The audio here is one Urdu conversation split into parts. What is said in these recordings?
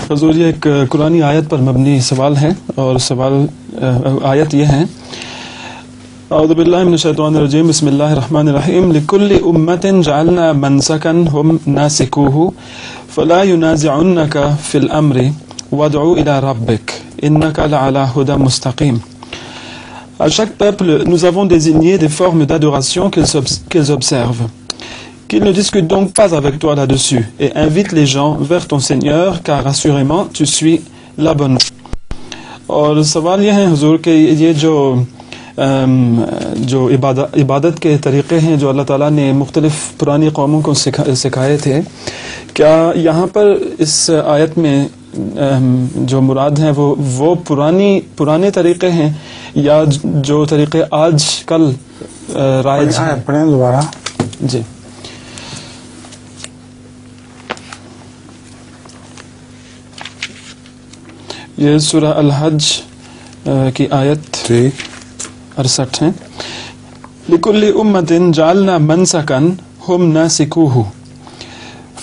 حضور یہ ایک قرآنی آیت پر مبنی سوال ہے، اور سوال آیت یہ ہے: اعوذ باللہ من الشیطان الرجیم، بسم اللہ الرحمن الرحیم، لکل امت جعلنا منسکا ہم ناسکوہ فلا ینازعنک فی الامر وادع الی ربک انک لعلی ھدی مستقیم. À chaque peuple, nous avons désigné des formes d'adoration qu'ils observent. Qu'ils ne discutent donc pas avec toi là-dessus et invite les gens vers ton Seigneur, car assurément tu suis la bonne. اور سوال یہ ہے حضور کہ یہ جو عبادت کے طریقے ہیں جو اللہ تعالیٰ نے مختلف پرانی قوموں کو سکھائے تھے، کیا یہاں پر اس آیت میں جو مراد ہیں وہ پرانے طریقے ہیں یا جو طریقے آج کل رائج ہیں؟ پڑھیں دوبارہ. جی، یہ سورہ الحج کی آیت 68 ہے. لِكُلِّ أُمَّةٍ جَعَلْنَا مَنْسَكًا هُمْ نَاسِكُوهُ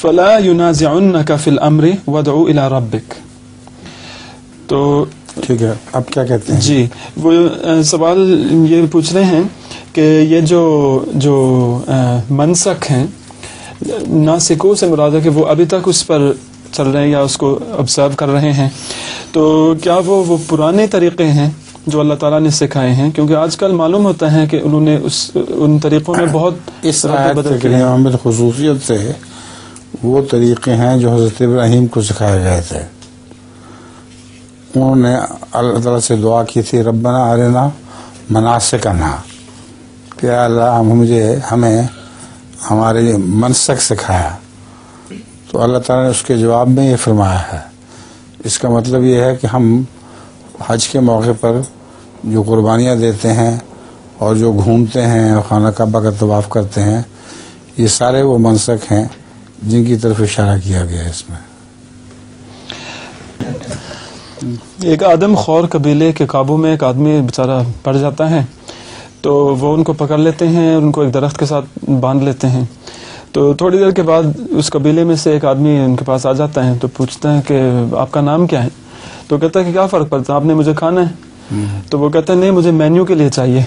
فَلَا يُنَازِعُنَّكَ فِي الْأَمْرِ وَادْعُ إِلَى رَبِّكَ. تو ٹھیک ہے، اب کیا کہتے ہیں؟ جی، وہ سوال یہ پوچھ رہے ہیں کہ یہ جو منسک ہیں، ناسکو سے مراد ہے کہ وہ ابھی تک اس پر چل رہے ہیں یا اس کو آبزرو کر رہے ہیں، تو کیا وہ پرانے طریقے ہیں جو اللہ تعالیٰ نے سکھائے ہیں؟ کیونکہ آج کل معلوم ہوتا ہے کہ انہوں نے ان طریقوں میں بہت اس آیت کے عامل خصوصیت سے وہ طریقے ہیں جو حضرت ابراہیم کو سکھائے گئے تھے. انہوں نے اللہ تعالیٰ سے دعا کی تھی، ربنا ارنا مناسکنا، کہ اللہ ہمیں ہمارے منسک سکھایا. تو اللہ تعالیٰ نے اس کے جواب میں یہ فرمایا ہے. اس کا مطلب یہ ہے کہ ہم حج کے موقع پر جو قربانیاں دیتے ہیں اور جو گھومتے ہیں اور خانہ کعبہ کا طواف کرتے ہیں، یہ سارے وہ منسک ہیں جن کی طرف اشارہ کیا گیا ہے. اس میں ایک آدم خور قبیلے کے قابو میں ایک آدمی بیچارہ پڑ جاتا ہے، تو وہ ان کو پکڑ لیتے ہیں، ان کو ایک درخت کے ساتھ باندھ لیتے ہیں. تو تھوڑی دیر کے بعد اس قبیلے میں سے ایک آدمی ان کے پاس آ جاتا ہے، تو پوچھتا ہے کہ آپ کا نام کیا ہے؟ تو کہتا ہے کہ کیا فرق پڑتا ہے، آپ نے مجھے کھانا ہے. تو وہ کہتا ہے نہیں، مجھے مینیو کے لیے چاہیے.